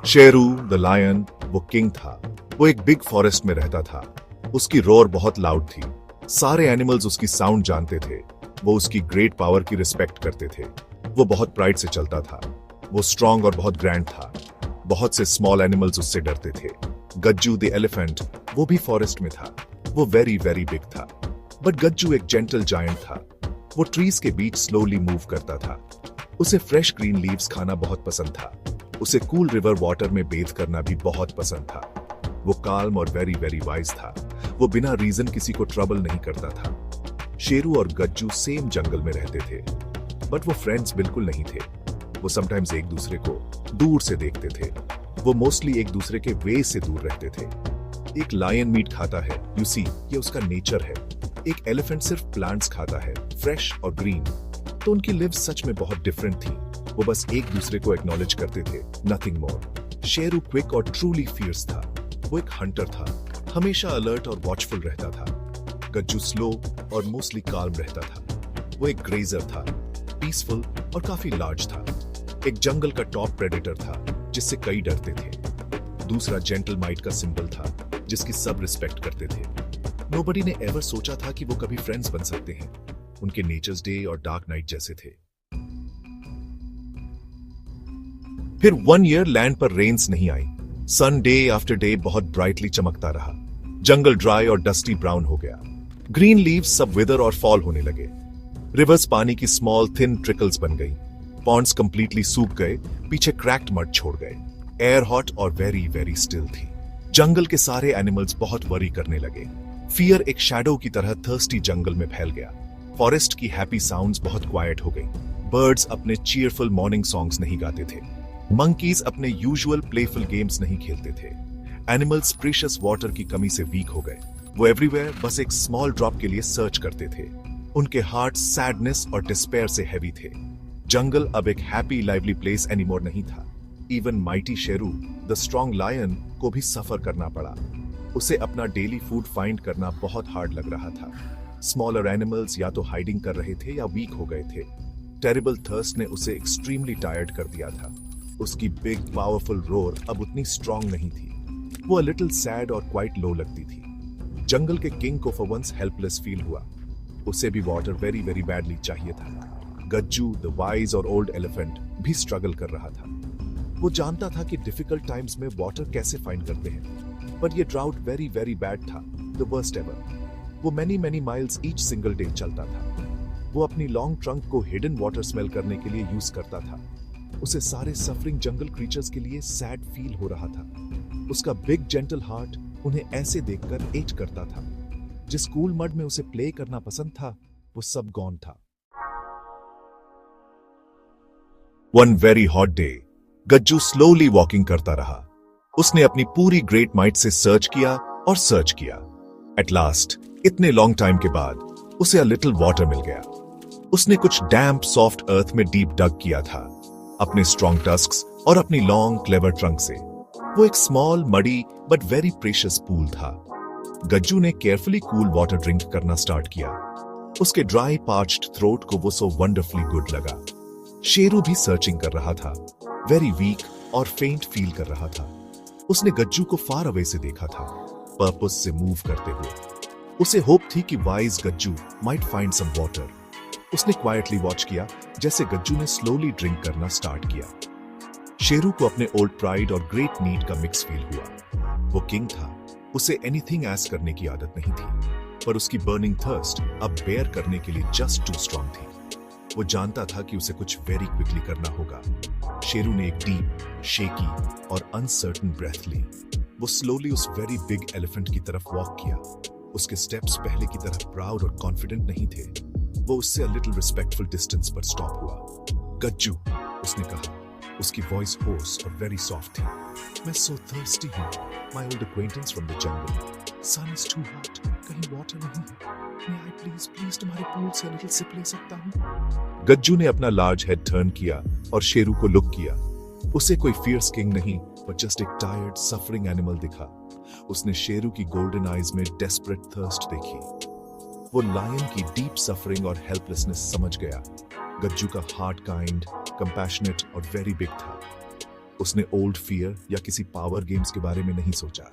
Sheru the lion वो king था। वो एक बिग फॉरेस्ट में रहता था। उसकी रोर बहुत लाउड थी। सारे एनिमल्स उसकी साउंड जानते थे। वो उसकी ग्रेट पावर की रिस्पेक्ट करते थे। वो बहुत प्राइड से चलता था। वो स्ट्रांग और बहुत ग्रैंड था। बहुत से स्मॉल एनिमल्स उससे डरते थे। गज्जू द एलिफेंट वो भी फॉरेस्ट में था। वो वेरी वेरी बिग था। बट गज्जू एक जेंटल जायंट था। वो ट्रीज के बीच स्लोली मूव करता था। उसे फ्रेश ग्रीन लीव्स खाना बहुत पसंद था। उसे कूल रिवर वाटर में बेथ करना भी बहुत पसंद था। वो काल्म और वेरी वेरी वाइज था। वो बिना रीजन किसी को ट्रबल नहीं करता था। शेरू और गज्जू सेम जंगल में रहते थे, बट वो फ्रेंड्स बिल्कुल नहीं थे। वो समटाइम्स एक दूसरे को दूर से देखते थे। वो मोस्टली एक दूसरे के वे से दूर रहते थे। एक लायन मीट खाता है, यू सी, ये उसका नेचर है। एक एलिफेंट सिर्फ प्लांट्स खाता है, फ्रेश और ग्रीन। तो उनकी लिव्स सच में बहुत डिफरेंट थी। वो बस एक दूसरे को एक्नॉलेज करते थे, नथिंग मोर। शेरू क्विक और ट्रूली फियर्स था। वो एक हंटर था, हमेशा अलर्ट और वॉचफुल रहता था। गज्जू स्लो और मोस्टली काल्म रहता था। वो एक ग्रेजर था, पीसफुल और काफी लार्ज था। एक जंगल का टॉप प्रेडेटर था जिससे कई डरते थे। दूसरा जेंटल माइट का सिंबल था जिसकी सब रिस्पेक्ट करते थे। नोबडी ने एवर सोचा था कि वो कभी फ्रेंड्स बन सकते हैं। उनके नेचर्स डे और डार्क नाइट जैसे थे। फिर 1 ईयर लैंड पर रेन्स नहीं आई। सन डे आफ्टर डे बहुत ब्राइटली चमकता रहा। जंगल ड्राई और डस्टी ब्राउन हो गया। ग्रीन लीव्स सब विदर और फॉल होने लगे। रिवर्स पानी की स्मॉल थिन ट्रिकल्स बन गई। पॉन्ड्स कंप्लीटली सूख गए, पीछे क्रैक्ड मड छोड़ गए। एयर हॉट और वेरी वेरी स्टिल थी। जंगल के सारे एनिमल्स बहुत वरी करने लगे। फियर एक शैडो की तरह थर्स्टी जंगल में फैल गया। फॉरेस्ट की हैप्पी साउंड्स बहुत क्वाइट हो गई। बर्ड्स अपने चीयरफुल मॉर्निंग सॉन्ग्स नहीं गाते थे। मंकीज अपने यूजुअल प्लेफुल गेम्स नहीं खेलते थे। एनिमल्स प्रीशियस वाटर की कमी से वीक हो गए। वो एवरीवेयर बस एक स्मॉल ड्रॉप के लिए सर्च करते थे। उनके हार्ट सैडनेस और डिस्पेयर से हैवी थे। जंगल अब एक हैप्पी लाइवली प्लेस एनीमोर नहीं था। Even mighty Sheru the strong lion को भी सफर करना पड़ा। उसे अपना डेली फूड फाइंड करना बहुत हार्ड लग रहा था। स्मॉलर एनिमल्स या तो हाइडिंग कर रहे थे या वीक हो गए थे। टेरिबल थर्स्ट ने उसे एक्सट्रीमली टायर्ड कर दिया था। उसकी बिग पावरफुल रोर अब उतनी स्ट्रांग नहीं थी। वो अ लिटिल सैड और क्वाइट लो लगती थी। जंगल के किंग को फॉर वंस हेल्पलेस फील हुआ। उसे भी वाटर वेरी वेरी बैडली चाहिए था। गज्जू द वाइज और ओल्ड एलिफेंट भी स्ट्रगल कर रहा था। वो जानता था कि डिफिकल्ट टाइम्स में वाटर कैसे फाइंड करते हैं, पर ये ड्राउट वेरी वेरी बैड था, द वर्स्ट एवर। वो many many miles each single day चलता था। वो अपनी लॉन्ग ट्रंक को हिडन वाटर स्मेल करने के लिए यूज करता था। उसे सारे सफरिंग जंगल क्रीचर्स के लिए सैड फील हो रहा था। उसका बिग जेंटल हार्ट उन्हें ऐसे देखकर एच करता था। जिस कूल मड में उसे प्ले करना पसंद था, वो सब गॉन था। One very hot day, Gajju slowly walking करता रहा। उसने अपनी पूरी ग्रेट माइट से सर्च किया और सर्च किया। एट लास्ट, इतने लॉन्ग टाइम के बाद उसे अ लिटिल वाटर मिल गया। उसने कुछ डैम्प सॉफ्ट अर्थ में डीप डग किया था, अपने स्ट्रॉन्ग टस्क्स और अपनी लॉन्ग क्लेवर ट्रंक से। वो एक small muddy but very precious pool था। गज्जू ने केयरफुली कूल वाटर ड्रिंक करना स्टार्ट किया। उसके ड्राई पार्च्ड थ्रोट को वो सो वंडरफुली गुड लगा। शेरू भी सर्चिंग कर रहा था, वेरी वीक और फेंट फील कर रहा था। उसने गज्जू को फार अवे से देखा था, पर्पस से मूव करते हुए। उसे होप थी कि wise Gajju might find some water. उसने क्वाइटली वॉच किया जैसे गज्जू ने स्लोली ड्रिंक करना स्टार्ट किया। शेरू को अपने ओल्ड प्राइड और ग्रेट नीड का मिक्स फील हुआ। वो किंग था, उसे एनीथिंग ऐस करने की आदत नहीं थी, पर उसकी बर्निंग थर्स्ट अब बेयर करने के लिए जस्ट टू स्ट्रॉन्ग थी। वो जानता था कि उसे कुछ वेरी क्विकली करना होगा। शेरू ने एक डीप, शेकी और अनसर्टन ब्रेथ ली। वो स्लोली उस वेरी बिग एलिफेंट की तरफ वॉक किया। उसके स्टेप्स पहले की तरह प्राउड और कॉन्फिडेंट नहीं थे। वो उससे अ लिटिल रिस्पेक्टफुल डिस्टेंस पर स्टॉप हुआ। गज्जू, उसने कहा। उसकी वॉइस होर्स और वेरी सॉफ्ट थी। मैं सो थर्स्टी हूँ। My old acquaintance from the jungle. Sun is too hot. कहीं वाटर नहीं है। मैं आई प्लीज प्लीज तुम्हारे पूल से लिटिल सिप ले सकता हूँ? गज्जू ने अपना लार्ज हेड टर्न किया और शेरू को लुक किया। उसे कोई फियर्स किंग नहीं, पर जस्ट एक टायर्ड सफरिंग एनिमल दिखा। उसने शेरू की गोल्डन आईज में डेस्परेट थर्स्ट देखी। वो लायन की डीप सफरिंग और हेल्पलेसनेस समझ गया। गज्जू का हार्ट काइंड, कंपैशनेट और वेरी बिग था। उसने ओल्ड फियर या किसी पावर गेम्स के बारे में नहीं सोचा।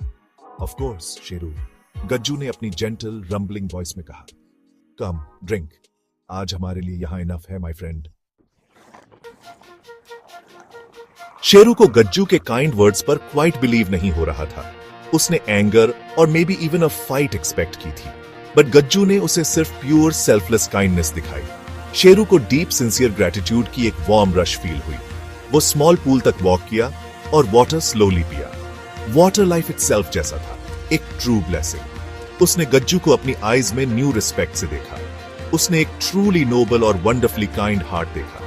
ऑफ कोर्स शेरू, गज्जू ने अपनी जेंटल रंबलिंग वॉइस में कहा, कम ड्रिंक, आज हमारे लिए यहां इनफ है माय फ्रेंड। शेरू को गज्जू के काइंड वर्ड्स पर क्वाइट बिलीव नहीं हो रहा था। उसने एंगर और may be even a fight expect की थी, बट गज्जू ने उसे सिर्फ प्योर सेल्फलेस काइंडनेस दिखाई। शेरू को डीप सिंसियर ग्रेटिट्यूड की एक वार्म रश फील हुई। वो स्मॉल पूल तक वॉक किया और वाटर स्लोली पिया। वाटर लाइफ इटसेल्फ जैसा था, एक ट्रू ब्लेसिंग। उसने गज्जू को अपनी आईज में न्यू रिस्पेक्ट से देखा। उसने एक ट्रूली नोबल और वंडरफुली काइंड हार्ट देखा।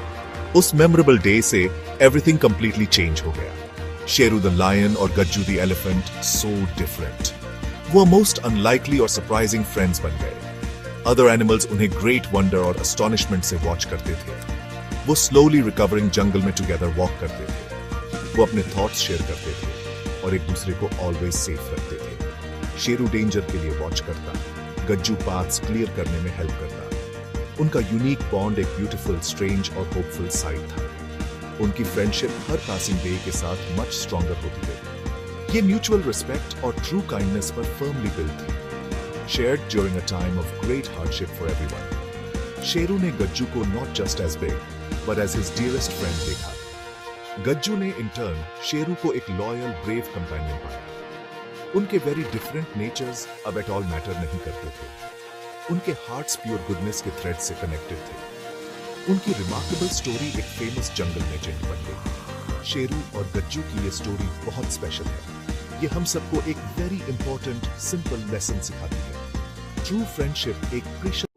उस मेमोरेबल डे से एवरीथिंग कंप्लीटली चेंज हो गया। शेरू द लायन और Gajju the elephant so different. वो मोस्ट अनलाइकली और सरप्राइजिंग फ्रेंड्स बन गए। अदर एनिमल्स उन्हें ग्रेट वंडर और अस्टॉनिशमेंट से वॉच करते थे। वो स्लोली रिकवरिंग जंगल में टुगेदर वॉक करते थे। वो अपने थॉट्स शेयर करते थे और एक दूसरे को ऑलवेज सेफ रखते थे। शेरू डेंजर के लिए वॉच करता, गज्जू पाथ्स क्लियर करने में हेल्प करता। उनका यूनिक बॉन्ड एक ब्यूटीफुल, स्ट्रेंज और होपफुल साइड था। उनकी फ्रेंडशिप हर पासिंग डे के साथ मच स्ट्रॉन्गर होती गई। ये म्यूचुअल रिस्पेक्ट और ट्रू काइंडनेस पर फर्मली बिल्ड थी, shared during a time of great hardship for everyone. Sheru ने गज्जू को not just as big but as his dearest friend देखा। गज्जू ने इन टर्न शेरू को एक लॉयल, ब्रेव कंपेनियन पाया। उनके वेरी डिफरेंट नेचर्स अब एट ऑल मैटर नहीं करते थे। उनके हार्ट्स प्योर गुडनेस के थ्रेड से कनेक्टेड थे। उनकी रिमार्केबल स्टोरी एक फेमस जंगल लेजेंड बन गई। शेरू और गज्जू की ये स्टोरी बहुत स्पेशल है। ये हम सबको एक वेरी इंपॉर्टेंट, सिंपल लेसन सिखाती है। ट्रू फ्रेंडशिप एक प्रीशियस